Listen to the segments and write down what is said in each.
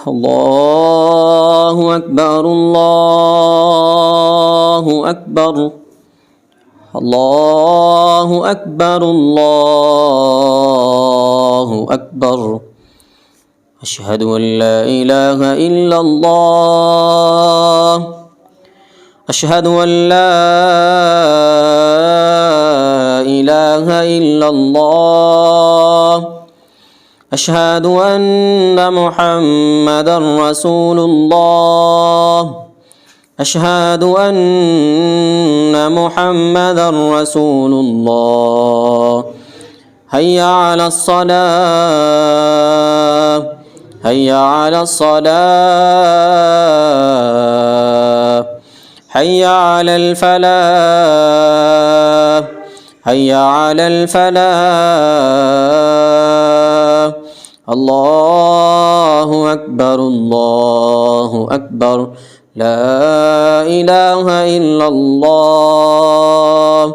الله أكبر الله أكبر الله أكبر الله أكبر أشهد أن لا إله إلا الله أشهد أن لا إله إلا الله أشهد أن محمدا رسول الله أشهد أن محمدا رسول الله هيا على الصلاة هيا على الصلاة هيا على الفلاح هيا على الفلاح الله أكبر الله أكبر لا إله إلا الله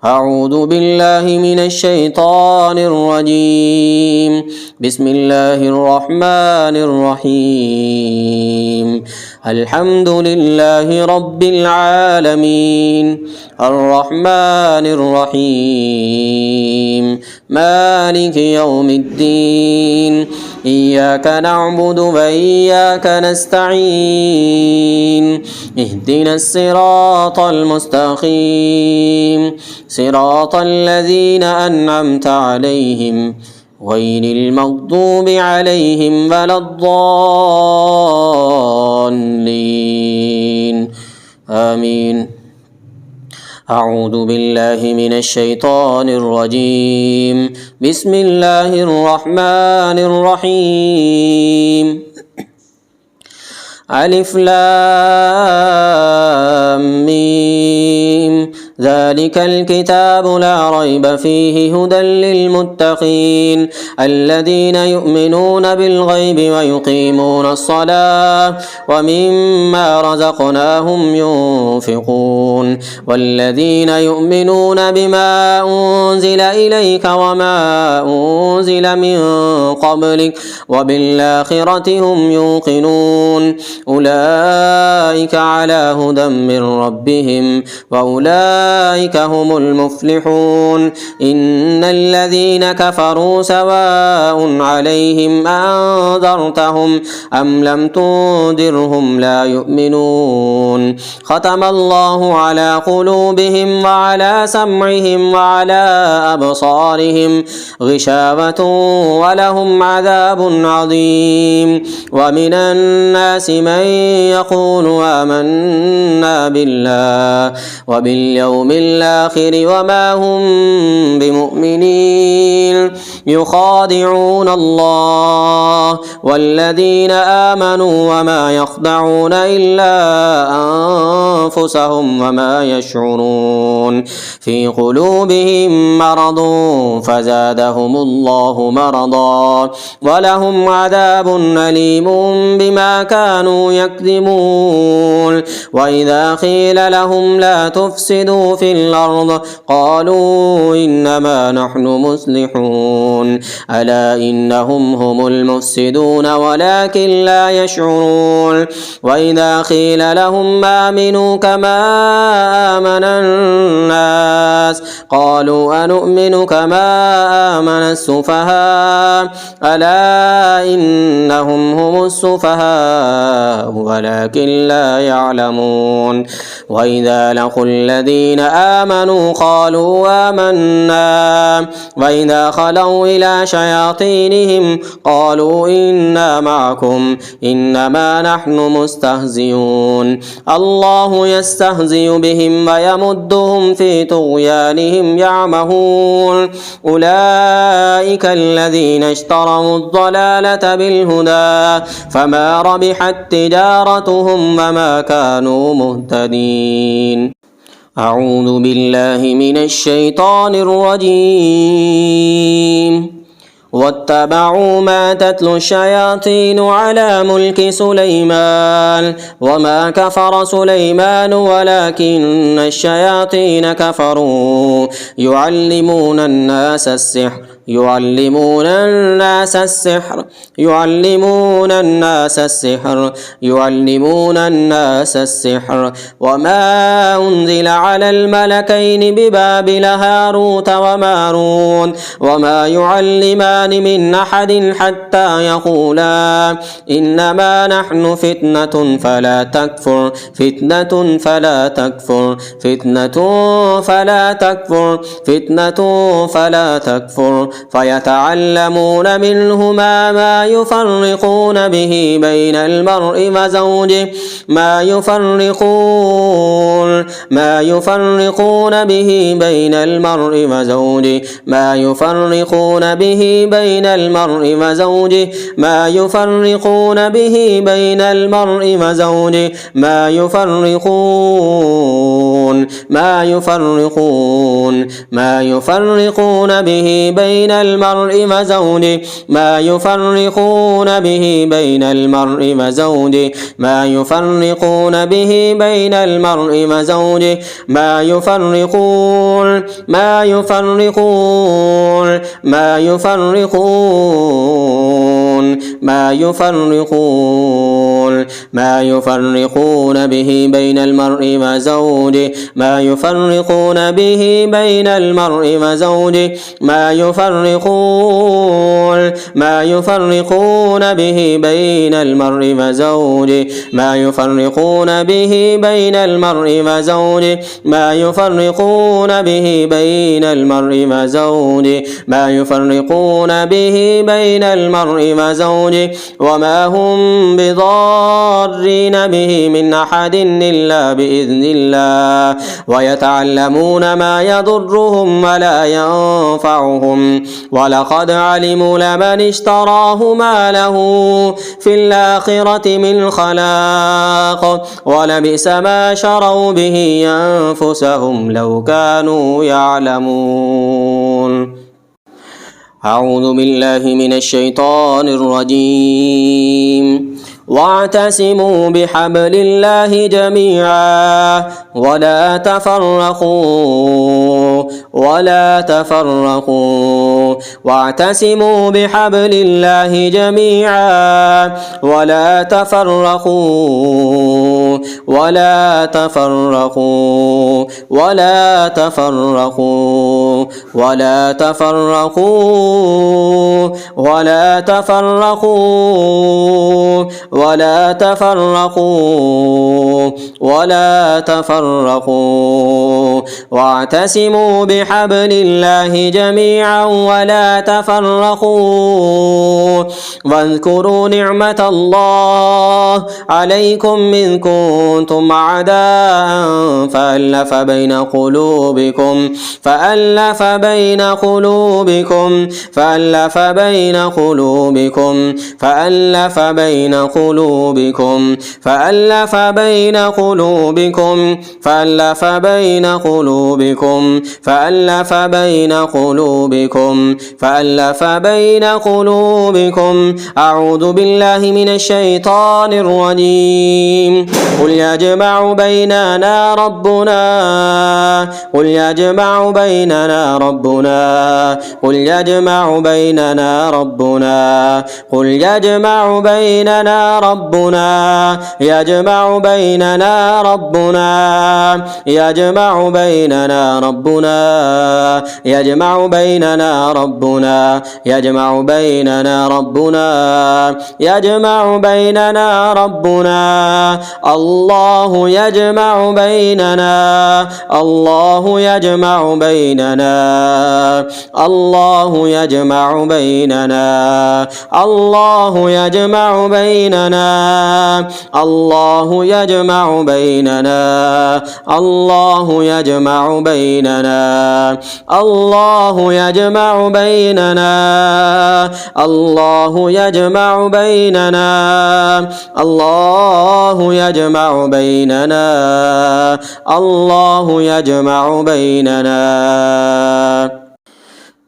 أعوذ بالله من الشيطان الرجيم بسم الله الرحمن الرحيم الحمد لله رب العالمين الرحمن الرحيم مالك يوم الدين إياك نعبد وإياك نستعين اهدنا الصراط المستقيم صراط الذين أنعمت عليهم غير المغضوب عليهم ولا الضالين آمين أعوذ بالله من الشيطان الرجيم بسم الله الرحمن الرحيم ألف لام ميم ذلك الكتاب لا ريب فيه هدى للمتقين الذين يؤمنون بالغيب ويقيمون الصلاة ومما رزقناهم ينفقون والذين يؤمنون بما أنزل إليك وما أنزل من قبلك وبالآخرة هم يوقنون أولئك على هدى من ربهم وأولئك هم المفلحون إن الذين كفروا سواء عليهم أنذرتهم أم لم تنذرهم لا يؤمنون ختم الله على قلوبهم وعلى سمعهم وعلى أبصارهم غشاوة ولهم عذاب عظيم ومن الناس من يقول آمنا بالله وباليوم الآخر وما هم بمؤمنين يخادعون الله والذين آمنوا وما يخدعون إلا أنفسهم وما يشعرون في قلوبهم مرض فزادهم الله مرضا ولهم عذاب أليم بما كانوا يكذبون وإذا قيل لهم لا تفسدوا في الأرض قالوا إنما نحن مصلحون ألا إنهم هم المفسدون ولكن لا يشعرون وإذا قيل لهم آمنوا كما آمن الناس قالوا أنؤمن كما آمن السفهاء ألا إنهم هم السفهاء ولكن لا يعلمون وإذا لقوا الذين آمنوا قالوا آمنا وإذا خلوا إلى شياطينهم قالوا إنا معكم إنما نحن مستهزئون الله يستهزئ بهم ويمدهم في طغيانهم يعمهون أولئك الذين اشتروا الضلالة بالهدى فما ربحت تجارتهم وما كانوا مهتدين أعوذ بالله من الشيطان الرجيم واتبعوا ما تتلو الشياطين على ملك سليمان وما كفر سليمان ولكن الشياطين كفروا يعلمون الناس السحر يعلمون الناس السحر يعلمون الناس السحر يعلمون الناس السحر وما أنزل على الملكين ببابل هاروت وماروت وما يعلمان من أحد حتى يقولا إنما نحن فتنة فلا تكفر فتنة فلا تكفر فتنة فلا تكفر فتنة فلا تكفر فيتعلمون منهما ما يفرقون به بين المرء وزوجه ما يفرقون به بين المرء وزوجه ما يفرقون به بين المرء وزوجه ما يفرقون به بين المرء وزوجه ما يفرقون به بين المرء وزوجه ما يفرقون به بين المرء وزوجه ما يفرقون به بين المرء وزوجه ما يفرقون ما يفرقون ما يفرقون ما يفرقون ما يفرقون به بين المرء وزوجه ما يفرقون به بين المرء وزوجه ما يفرقون ما يفرقون به بين المرء وزوجه ما يفرقون به بين المرء وزوجه ما يفرقون به بين المرء وزوجه ما يفرقون به بين المرء وزوجه وما هم بضارين به من أحد إلا بإذن الله ويتعلمون ما يضرهم ولا ينفعهم ولقد علموا لمن اشتراه ما له في الآخرة من خلاق ولبئس ما شروا به أنفسهم لو كانوا يعلمون. أعوذ بالله من الشيطان الرجيم. واعتصموا بحبل الله جميعا ولا تفرقوا واعتصموا بحبل الله جميعا ولا تفرقوا ولا تفرقوا ولا تفرقوا ولا تفرقوا ولا تفرقوا ولا تفرقوا ولا تفرقوا واعتصموا بحبل الله جميعا ولا تفرقوا واذكروا نعمة الله عليكم إذ كنتم أعداء فألف بين قلوبكم فألف بين قلوبكم فألف بين قلوبكم فألف بين قلوبكم فألف بين قلوبكم فألف بين قلوبكم فألف بين قلوبكم فألف بين قلوبكم. أعوذ بالله من الشيطان الرجيم. قل يجمع بيننا ربنا قل يجمع بيننا ربنا قل يجمع بيننا ربنا قل يجمع بيننا ربنا يجمع بيننا ربنا يجمع بيننا ربنا يجمع بيننا ربنا يجمع بيننا ربنا يجمع بيننا ربنا. الله يجمع بيننا الله يجمع بيننا الله يجمع بيننا الله يجمع بيننا الله يجمع بيننا الله يجمع بيننا الله يجمع بيننا الله يجمع بيننا الله يجمع بيننا الله يجمع بيننا.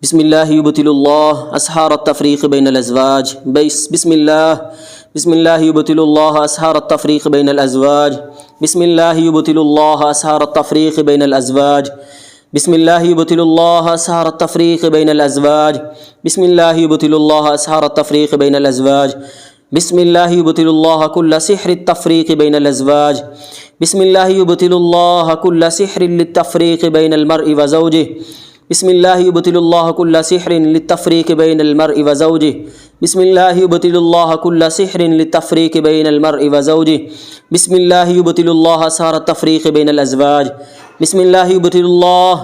بسم الله يبطل الله أسحار التفريق بين الأزواج. بسم الله يبطل الله أسحار التفريق بين الأزواج. بسم الله يبطل الله أسحار التفريق بين الأزواج. بسم الله يبطل الله أسهار التفريق بين الأزواج. بسم الله يبطل الله أسهار التفريق بين الأزواج. بسم الله يبطل الله كل سحر التفريق بين الأزواج. بسم الله يبطل الله كل سحر للتفريق بين المرء وزوجه. بسم الله يبطل الله كل سحر للتفريق بين المرء وزوجه. بسم الله يبطل الله كل سحر للتفريق بين المرء وزوجه. بسم الله يبطل الله أسهار التفريق بين الأزواج. بسم الله يبطل الله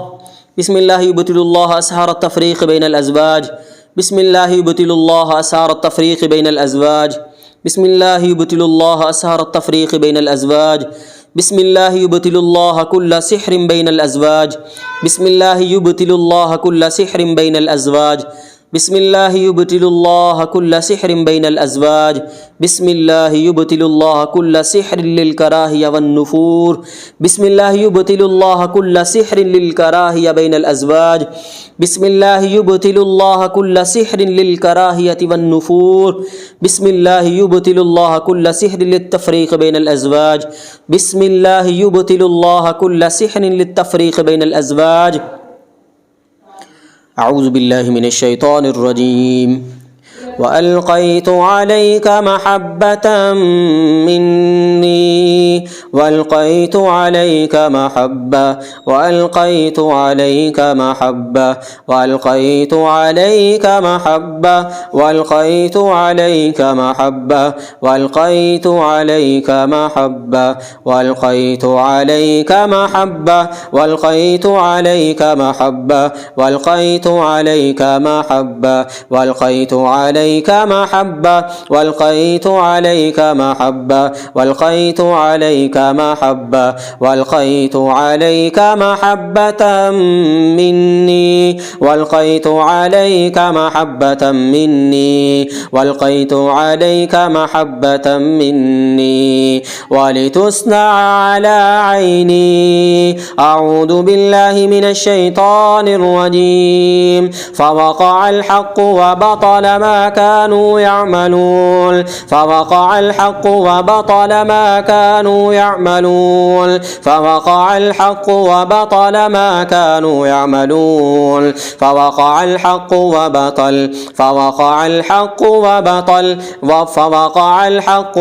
بسم الله يبطل الله أسهار التفريق بين الأزواج. بسم الله يبطل الله أسهار التفريق بين الأزواج. بسم الله يبطل الله أسهار التفريق بين الأزواج. بسم الله يبطل الله كل سحر بين الأزواج. بسم الله يبطل الله كل سحر بين الأزواج. بسم الله يبطل الله كل سحر بين الأزواج. بسم الله يبطل الله كل سحر للكراهية والنفور. بسم الله يبطل الله كل سحر للكراهية بين الأزواج. بسم الله يبطل الله كل سحر للكراهية والنفور. بسم الله يبطل الله كل سحر للتفريق بين الأزواج. بسم الله يبطل الله كل سحر للتفريق بين الأزواج. أعوذ بالله من الشيطان الرجيم. وألقيت عليك محبة مني وألقيت عليك محبة وألقيت عليك محبة وألقيت عليك محبة وألقيت عليك محبة وألقيت عليك محبة وألقيت عليك محبة وألقيت عليك محبة وألقيت عليك محبة وألقيت عليك محبة وألقيت عليك محبة وألقيت عليك محبة وألقيت عليك محبة مني وألقيت عليك محبة مني وألقيت عليك محبة مني ولتصنع على عيني. أعوذ بالله من الشيطان الرجيم. فوقع الحق وبطل ما كانوا يعملون. فوقع الحق وبطل ما كانوا يعملون. فوقع الحق وبطل ما كانوا يعملون. فوقع الحق وبطل فوقع الحق وبطل فوقع الحق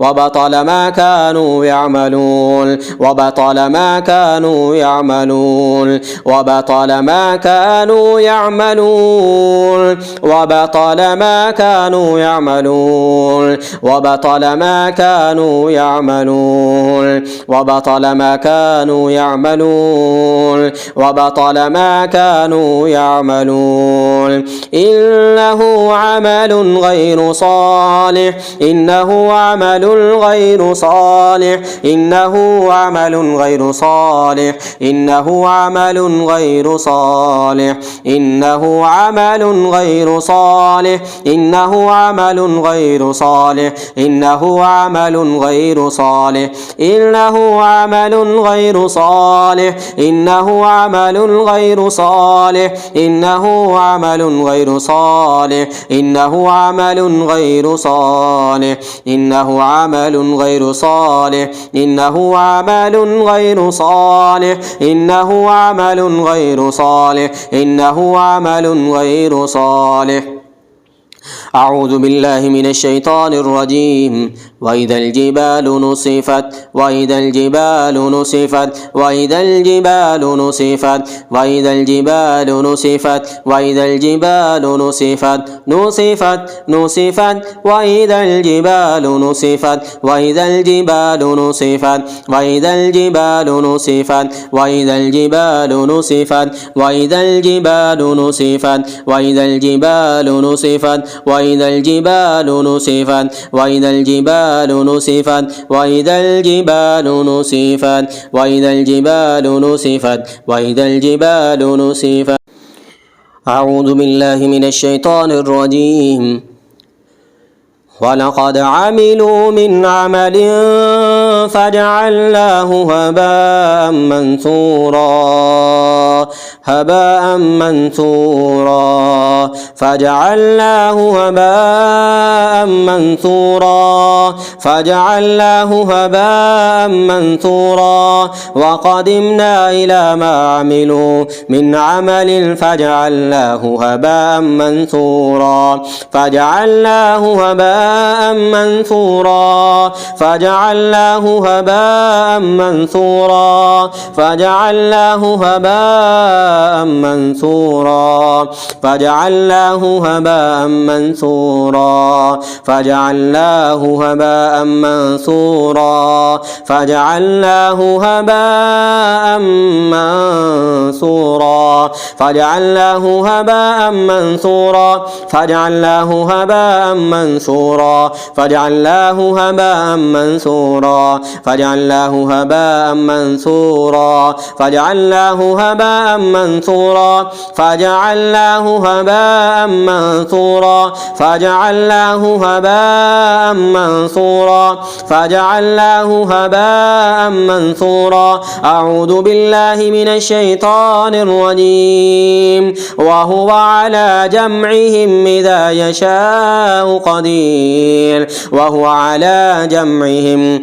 وبطل ما كانوا يعملون. وبطل ما كانوا يعملون. وبطل ما كانوا يعملون. وبطل ما كانوا يعملون. وبطل ما كانوا يعملون. وبطل ما كانوا يعملون. وبطل ما كانوا يعملون. إنه عمل غير صالح. إنه عمل غير صالح. إنه عمل غير صالح. إنه عمل غير صالح. إنه عمل غير صالح. إنه عمل غير صالح. إنه عمل غير صالح. إنه عمل غير صالح. إنه عمل غير صالح. إنه عمل غير صالح. إنه عمل غير صالح. إنه عمل غير صالح. إنه عمل غير صالح. إنه عمل غير صالح. إنه عمل غير صالح. أعوذ بالله من الشيطان الرجيم. وإذا الجبال نصفت وإذا الجبال نصفت وإذا الجبال نصفت وإذا الجبال نصفت وإذا الجبال نصفت نصفت نصفت وإذا الجبال نصفت وإذا الجبال نصفت وإذا الجبال نصفت وإذا الجبال نصفت وإذا الجبال نصفت وإذا الجبال نصفت وإذا الجبال نصفت وإذا الجبال نصفت وإذا الجبال نصفت وإذا الجبال نصفت وإذا الجبال نصفت. أعوذ بالله من الشيطان الرجيم. ولقد عملوا من عمل فجعلناه هباء منثورا هباء منثورا فجعلناه هباء منثورا فجعلناه هباء منثورا وقدمنا إلى ما عملوا من عمل فجعلناه هباء منثورا فجعلناه هباء منثورا فجعلناه هباء منثورا فجعلناه هباء منثورا فجعلناه هباء منثورا فجعلناه هباء منثورا فجعلناه هباء منثورا فجعلناه هباء منثورا فجعلناه هباء منثورا فجعلناه هباء منثورا فجعلناه هباء منثورا فجعلناه هباء منثورا فجعلناه هباء منثورا فجعلناه هباء منثورا فجعلناه هباء منثورا أعوذ بالله من الشيطان الرجيم وهو على جمعهم إذا يشاء قدير وهو على جمعهم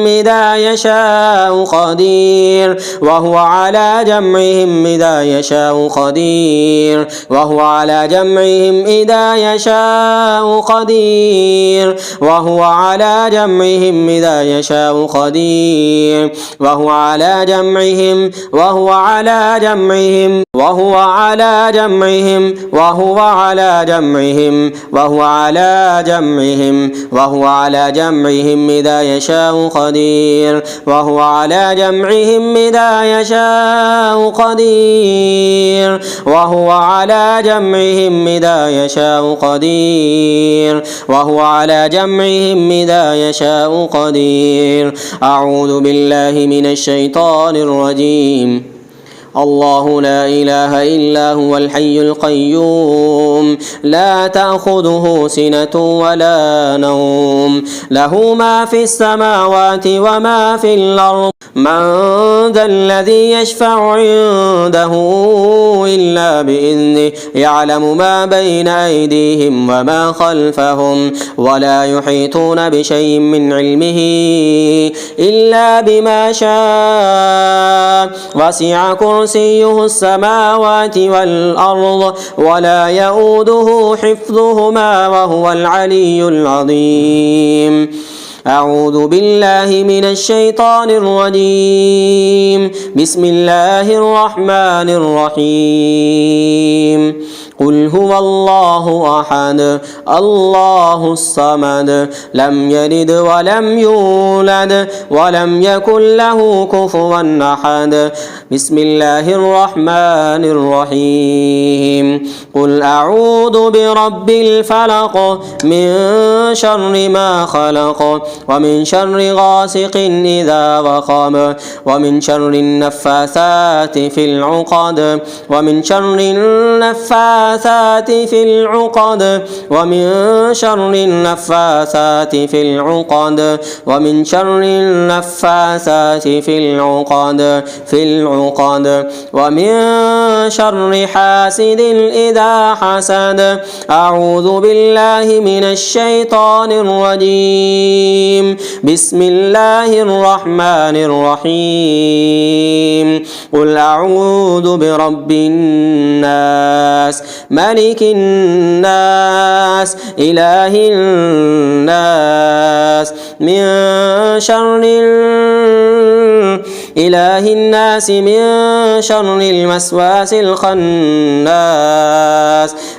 إذا يشاء قدير وهو على جمعهم إذا يشاء قدير وهو على جمعهم إذا يشاء قدير وهو على جمعهم إذا يشاء قدير وهو على جمعهم وهو على جمعهم وهو على جمعهم وهو على جمعهم وهو على جمعهم وهو على جمعهم إذا يشاء قدير وهو على جمعهم إذا يشاء قدير وهو على جمعهم إذا يشاء قدير وهو على جمعهم إذا يشاء قدير أعوذ بالله من الشيطان الرجيم الله لا إله إلا هو الحي القيوم لا تأخذه سنة ولا نوم له ما في السماوات وما في الأرض من ذا الذي يشفع عنده إلا بإذنه يعلم ما بين أيديهم وما خلفهم ولا يحيطون بشيء من علمه إلا بما شاء وسع كرسيه السماوات والأرض ولا يؤوده حفظهما وهو العلي العظيم أعوذ بالله من الشيطان الرجيم بسم الله الرحمن الرحيم قل هو الله أحد الله الصمد لم يلد ولم يولد ولم يكن له كفوا أحد بسم الله الرحمن الرحيم قل أعوذ برب الفلق من شر ما خلق ومن شر غاسق إذا وقب ومن شر النفاثات في العقد ومن شر النفاثات في العقد ومن شر النفاثات في العقد ومن شر النفاثات في العقد ومن شر حاسد إذا حسد أعوذ بالله من الشيطان الرجيم بسم الله الرحمن الرحيم قل أعوذ برب الناس ملك الناس إله الناس من شر إله الناس من شر الوسواس الخناس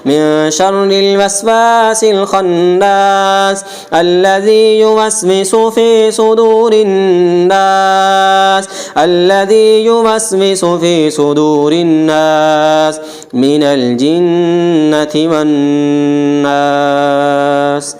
من شر الوسواس الخناس الذي يوسوس في صدور الناس من الجنة والناس.